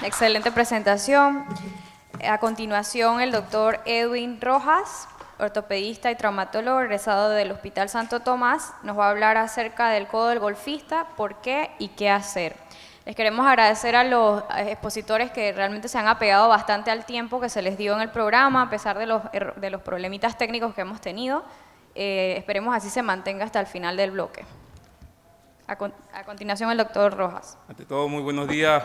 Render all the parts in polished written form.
Excelente presentación. A continuación, el doctor Edwin Rojas, ortopedista y traumatólogo egresado del Hospital Santo Tomás, nos va a hablar acerca del codo del golfista, por qué y qué hacer. Les queremos agradecer a los expositores que realmente se han apegado bastante al tiempo que se les dio en el programa, a pesar de los problemitas técnicos que hemos tenido. Esperemos así se mantenga hasta el final del bloque. A continuación, el doctor Rojas. Ante todo, muy buenos días.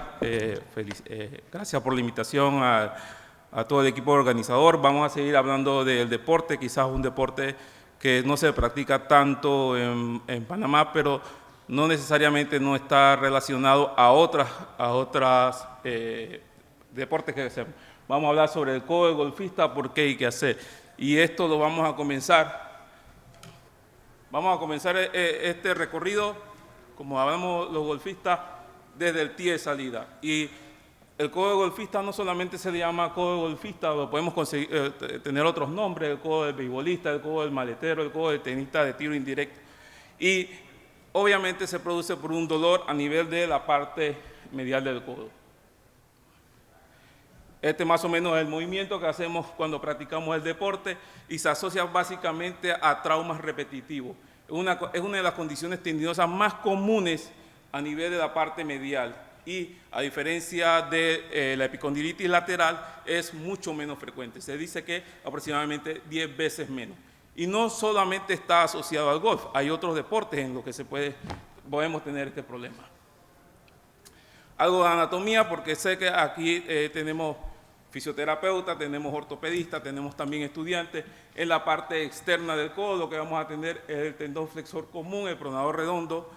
Gracias por la invitación a todo el equipo organizador. Vamos a seguir hablando del deporte, quizás un deporte que no se practica tanto en Panamá, pero no necesariamente no está relacionado a otras deportes que hacemos. Vamos a hablar sobre el codo del golfista, por qué y qué hacer. Y esto lo vamos a comenzar. Vamos a comenzar este recorrido, como hablamos los golfistas, desde el tee de salida. Y el codo de golfista no solamente se le llama codo de golfista, lo podemos tener otros nombres, el codo del beisbolista, el codo del maletero, el codo del tenista de tiro indirecto. Y obviamente se produce por un dolor a nivel de la parte medial del codo. Este más o menos es el movimiento que hacemos cuando practicamos el deporte y se asocia básicamente a traumas repetitivos. Es una de las condiciones tendinosas más comunes a nivel de la parte medial y a diferencia de la epicondilitis lateral es mucho menos frecuente. Se dice que aproximadamente 10 veces menos. Y no solamente está asociado al golf, hay otros deportes en los que podemos tener este problema. Algo de anatomía, porque sé que aquí tenemos fisioterapeuta, tenemos ortopedista, tenemos también estudiantes. En la parte externa del codo lo que vamos a tener es el tendón flexor común, el pronador redondo,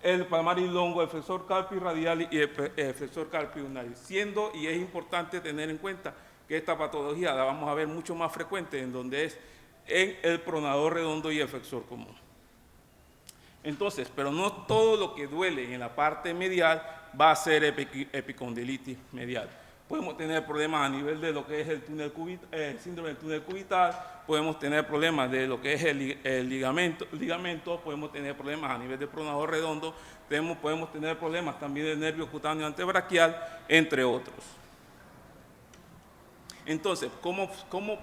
el palmar y longo, el flexor carpi radial y el flexor carpi ulnar. Siendo, y es importante tener en cuenta que esta patología la vamos a ver mucho más frecuente en donde es en el pronador redondo y el flexor común. Entonces, pero no todo lo que duele en la parte medial va a ser epicondilitis medial. Podemos tener problemas a nivel de lo que es el síndrome del túnel cubital, podemos tener problemas de lo que es el ligamento, podemos tener problemas a nivel de pronador redondo, podemos tener problemas también del nervio cutáneo antebraquial, entre otros. Entonces, ¿cómo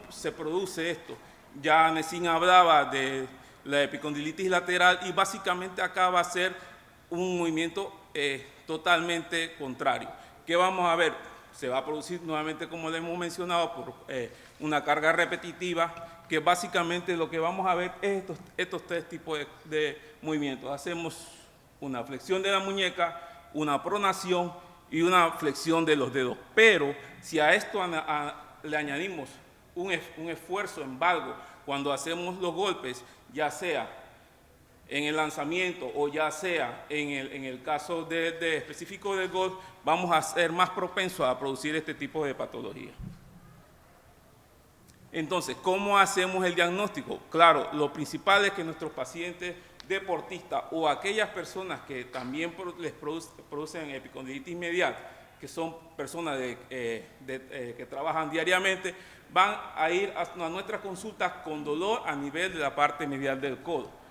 se produce esto? Ya Nessin hablaba de la epicondilitis lateral y básicamente acá va a ser un movimiento totalmente contrario. ¿Qué vamos a ver? Se va a producir nuevamente, como le hemos mencionado, por una carga repetitiva, que básicamente lo que vamos a ver es estos tres tipos de movimientos. Hacemos una flexión de la muñeca, una pronación y una flexión de los dedos. Pero si a esto le añadimos un esfuerzo en valgo cuando hacemos los golpes, ya sea en el lanzamiento o ya sea en el caso específico del golf, vamos a ser más propensos a producir este tipo de patología. Entonces, ¿cómo hacemos el diagnóstico? Claro, lo principal es que nuestros pacientes deportistas o aquellas personas que también les producen epicondilitis medial, que son personas que trabajan diariamente, van a ir a nuestras consultas con dolor a nivel de la parte medial del codo.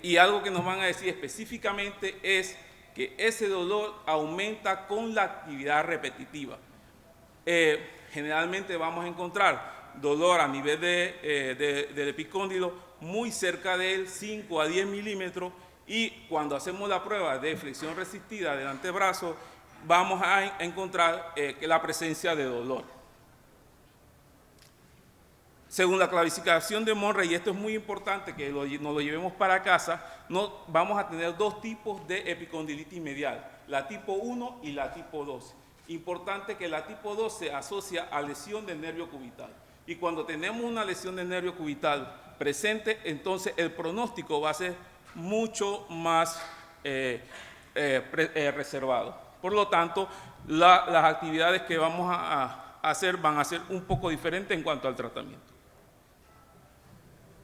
Y algo que nos van a decir específicamente es que ese dolor aumenta con la actividad repetitiva. Generalmente vamos a encontrar dolor a nivel del epicóndilo muy cerca de él, 5 a 10 milímetros, y cuando hacemos la prueba de flexión resistida del antebrazo, vamos a encontrar la presencia de dolor. Según la clasificación de Monroe, y esto es muy importante que nos lo llevemos para casa, vamos a tener dos tipos de epicondilitis medial, la tipo 1 y la tipo 2. Importante que la tipo 2 se asocia a lesión del nervio cubital. Y cuando tenemos una lesión del nervio cubital presente, entonces el pronóstico va a ser mucho más reservado. Por lo tanto, las actividades que vamos a hacer van a ser un poco diferentes en cuanto al tratamiento.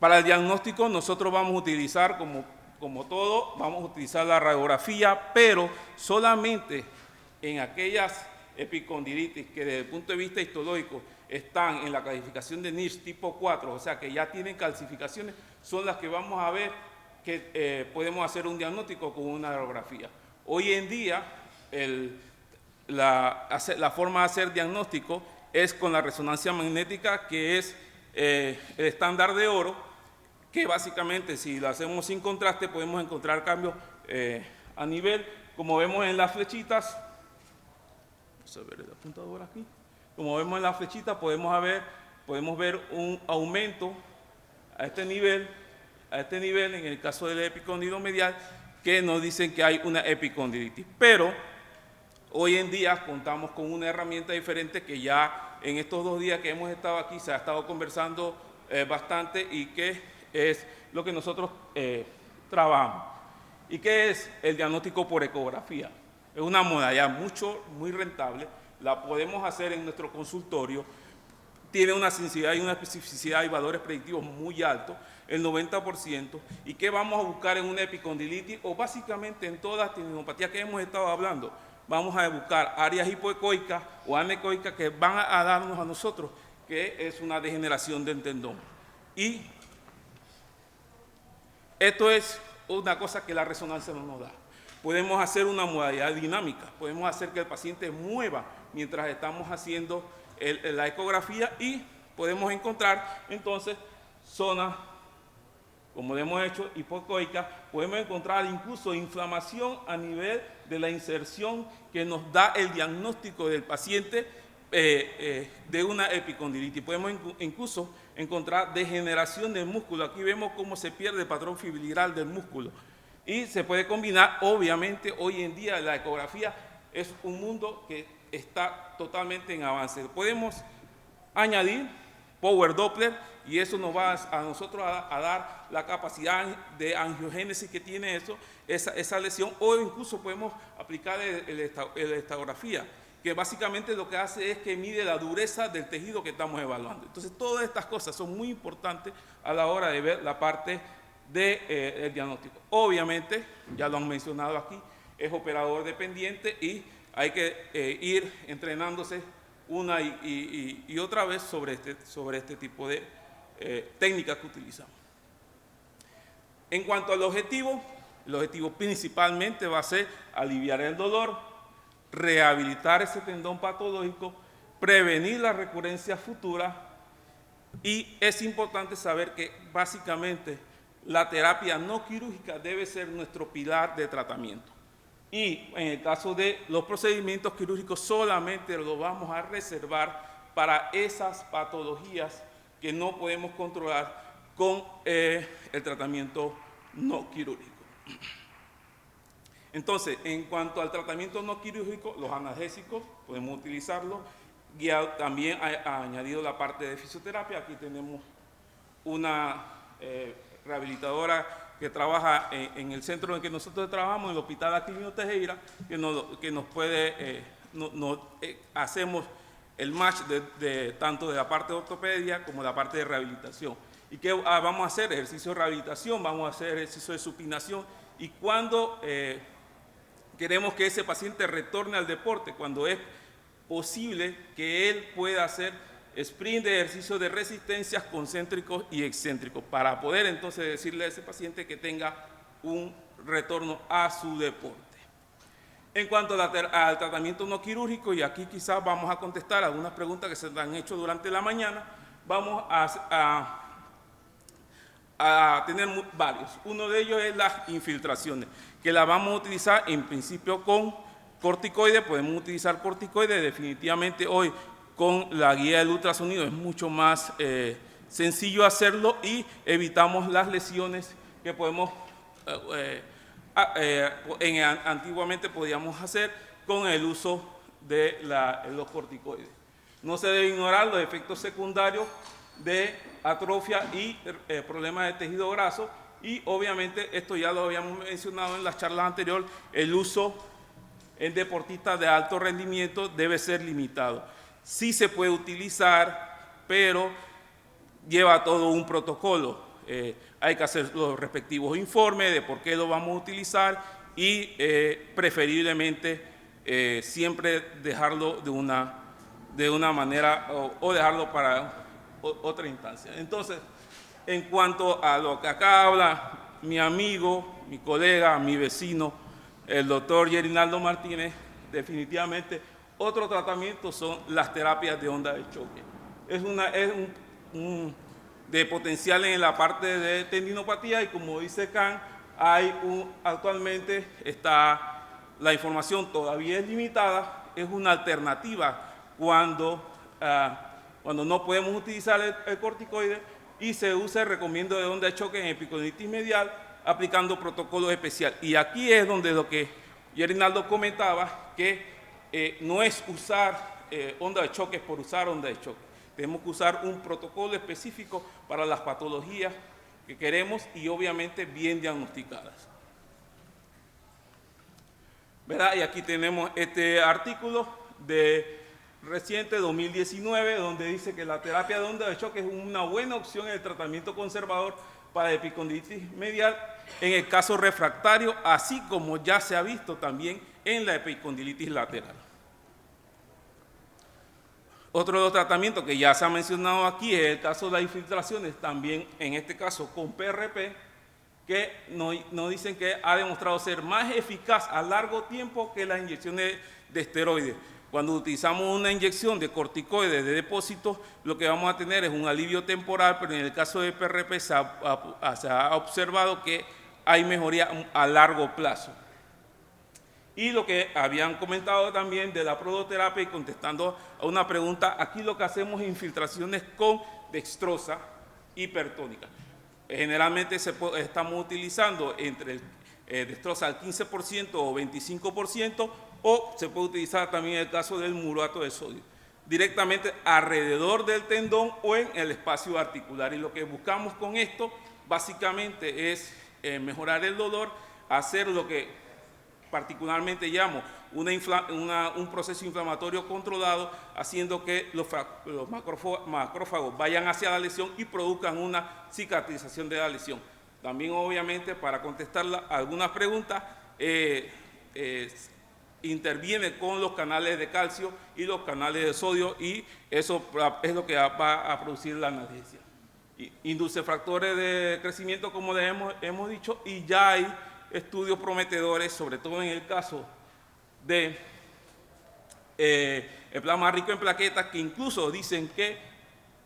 Para el diagnóstico nosotros vamos a utilizar, como todo, vamos a utilizar la radiografía, pero solamente en aquellas epicondilitis que desde el punto de vista histológico están en la clasificación de NIRS tipo 4, o sea que ya tienen calcificaciones, son las que vamos a ver que podemos hacer un diagnóstico con una radiografía. Hoy en día la forma de hacer diagnóstico es con la resonancia magnética, que es el estándar de oro, que básicamente si lo hacemos sin contraste podemos encontrar cambios a nivel, como vemos en las flechitas. Vamos a ver el apuntador aquí. Como vemos en las flechitas podemos ver un aumento a este nivel, en el caso del epicóndilo medial, que nos dicen que hay una epicondilitis. Pero hoy en día contamos con una herramienta diferente que ya en estos 2 días que hemos estado aquí se ha estado conversando bastante, y que es lo que nosotros trabajamos. ¿Y qué es el diagnóstico por ecografía? Es una modalidad muy rentable, la podemos hacer en nuestro consultorio, tiene una sensibilidad y una especificidad y valores predictivos muy altos, el 90%, y que vamos a buscar en una epicondilitis o básicamente en todas las tendinopatías que hemos estado hablando. Vamos a buscar áreas hipoecoicas o anecoicas que van a darnos a nosotros que es una degeneración del tendón. Y esto es una cosa que la resonancia no nos da. Podemos hacer una modalidad dinámica, podemos hacer que el paciente mueva mientras estamos haciendo la ecografía, y podemos encontrar entonces zonas, como lo hemos hecho, hipoecoicas. Podemos encontrar incluso inflamación a nivel de la inserción que nos da el diagnóstico del paciente de una epicondilitis. Podemos incluso encontrar degeneración del músculo. Aquí vemos cómo se pierde el patrón fibrilar del músculo. Y se puede combinar, obviamente, hoy en día la ecografía es un mundo que está totalmente en avance. Podemos añadir Power Doppler, y eso nos va a nosotros a dar la capacidad de angiogénesis que tiene esa lesión, o incluso podemos aplicar la elastografía, que básicamente lo que hace es que mide la dureza del tejido que estamos evaluando. Entonces, todas estas cosas son muy importantes a la hora de ver la parte del diagnóstico. Obviamente, ya lo han mencionado aquí, es operador dependiente y hay que ir entrenándose una y otra vez sobre este tipo de técnicas que utilizamos. En cuanto al objetivo, el objetivo principalmente va a ser aliviar el dolor, rehabilitar ese tendón patológico, prevenir la recurrencia futura, y es importante saber que básicamente la terapia no quirúrgica debe ser nuestro pilar de tratamiento. Y en el caso de los procedimientos quirúrgicos solamente lo vamos a reservar para esas patologías que no podemos controlar con el tratamiento no quirúrgico. Entonces, en cuanto al tratamiento no quirúrgico, los analgésicos podemos utilizarlos. También ha añadido la parte de fisioterapia. Aquí tenemos una rehabilitadora que trabaja en el centro en el que nosotros trabajamos, en el Hospital Aquilino Tejera, que nos puede, hacemos el match tanto de la parte de ortopedia como de la parte de rehabilitación. ¿Y qué vamos a hacer? Ejercicio de rehabilitación, vamos a hacer ejercicio de supinación, y cuando queremos que ese paciente retorne al deporte, cuando es posible que él pueda hacer sprint de ejercicios de resistencias concéntricos y excéntricos, para poder entonces decirle a ese paciente que tenga un retorno a su deporte. En cuanto al tratamiento no quirúrgico, y aquí quizás vamos a contestar algunas preguntas que se han hecho durante la mañana, vamos a tener varios. Uno de ellos es las infiltraciones, que las vamos a utilizar en principio con corticoides. Podemos utilizar corticoides, definitivamente hoy con la guía del ultrasonido es mucho más sencillo hacerlo, y evitamos las lesiones que podemos antiguamente podíamos hacer con el uso de los corticoides. No se debe ignorar los efectos secundarios de atrofia y problemas de tejido graso, y obviamente esto ya lo habíamos mencionado en las charlas anteriores, el uso en deportistas de alto rendimiento debe ser limitado. Sí se puede utilizar, pero lleva todo un protocolo. Hay que hacer los respectivos informes de por qué lo vamos a utilizar, y preferiblemente siempre dejarlo de una manera o dejarlo para otra instancia. Entonces, en cuanto a lo que acá habla mi amigo, mi colega, mi vecino, el doctor Yerinaldo Martínez, definitivamente Otro tratamiento son las terapias de onda de choque. Es de potencial en la parte de tendinopatía y como dice Can, actualmente la información todavía es limitada, es una alternativa cuando no podemos utilizar el corticoide y se usa el recomiendo de onda de choque en epicondilitis medial aplicando protocolos especiales. Y aquí es donde lo que Yerinaldo comentaba, que no es usar onda de choque por usar onda de choque. Tenemos que usar un protocolo específico para las patologías que queremos y obviamente bien diagnosticadas. ¿Verdad? Y aquí tenemos este artículo reciente 2019 donde dice que la terapia de onda de choque es una buena opción en el tratamiento conservador para epicondilitis medial en el caso refractario, así como ya se ha visto también en la epicondilitis lateral. Otro de los tratamientos que ya se ha mencionado aquí es el caso de las infiltraciones, también en este caso con PRP, que nos dicen que ha demostrado ser más eficaz a largo tiempo que las inyecciones de esteroides. Cuando utilizamos una inyección de corticoides de depósito, lo que vamos a tener es un alivio temporal, pero en el caso de PRP se ha observado que hay mejoría a largo plazo. Y lo que habían comentado también de la prodoterapia y contestando a una pregunta, aquí lo que hacemos es infiltraciones con dextrosa hipertónica. Generalmente estamos utilizando entre dextrosa al 15% o 25%, o se puede utilizar también el caso del murato de sodio, directamente alrededor del tendón o en el espacio articular. Y lo que buscamos con esto básicamente es mejorar el dolor, hacer lo que particularmente llamo un proceso inflamatorio controlado, haciendo que los macrófagos vayan hacia la lesión y produzcan una cicatrización de la lesión. También, obviamente, para contestar algunas preguntas, interviene con los canales de calcio y los canales de sodio, y eso es lo que va a producir la analgesia. Induce factores de crecimiento, como les hemos dicho, y ya hay estudios prometedores, sobre todo en el caso de el plasma rico en plaquetas, que incluso dicen que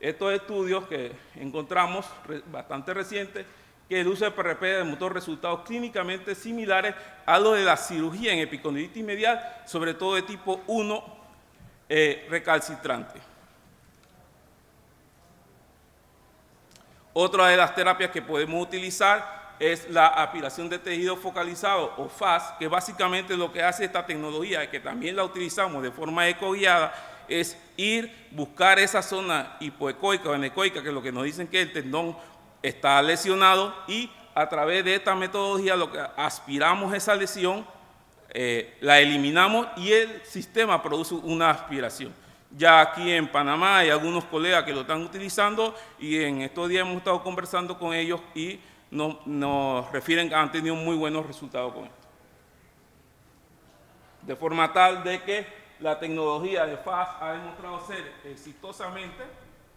estos estudios que encontramos bastante recientes, que el uso de PRP demostró resultados clínicamente similares a los de la cirugía en epicondilitis medial, sobre todo de tipo 1 recalcitrante. Otra de las terapias que podemos utilizar es la aspiración de tejido focalizado o FAS, que básicamente lo que hace esta tecnología, que también la utilizamos de forma ecoguiada, es buscar esa zona hipoecoica o anecoica, que es lo que nos dicen que el tendón está lesionado, y a través de esta metodología lo que aspiramos esa lesión, la eliminamos y el sistema produce una aspiración. Ya aquí en Panamá hay algunos colegas que lo están utilizando y en estos días hemos estado conversando con ellos y nos refieren que han tenido muy buenos resultados con esto. De forma tal de que la tecnología de FAS ha demostrado ser exitosamente,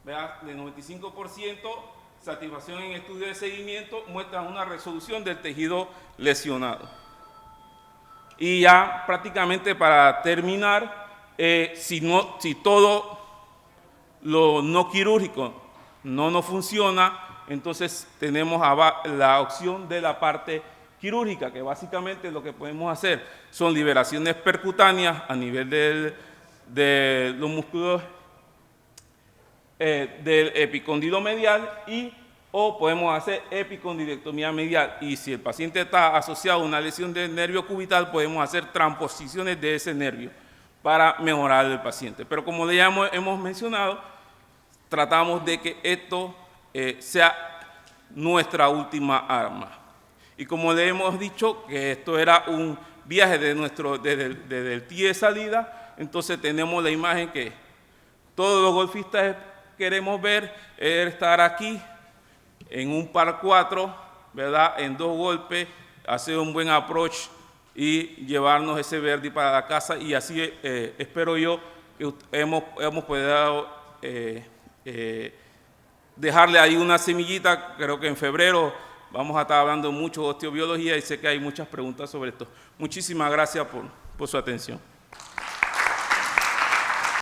¿verdad?, de 95%, satisfacción en estudios de seguimiento, muestran una resolución del tejido lesionado. Y ya prácticamente para terminar, si todo lo no quirúrgico no nos funciona, entonces tenemos la opción de la parte quirúrgica, que básicamente lo que podemos hacer son liberaciones percutáneas a nivel de los músculos del epicóndilo medial, o podemos hacer epicondilectomía medial. Y si el paciente está asociado a una lesión del nervio cubital, podemos hacer transposiciones de ese nervio para mejorar el paciente. Pero como ya hemos mencionado, tratamos de que esto sea nuestra última arma. Y como le hemos dicho que esto era un viaje desde el tee de salida, entonces tenemos la imagen que todos los golfistas queremos ver, es estar aquí en un par 4, ¿verdad?, en 2 golpes, hacer un buen approach y llevarnos ese birdie para la casa, y así espero yo que hemos podido dejarle ahí una semillita. Creo que en febrero vamos a estar hablando mucho de osteobiología y sé que hay muchas preguntas sobre esto. Muchísimas gracias por su atención.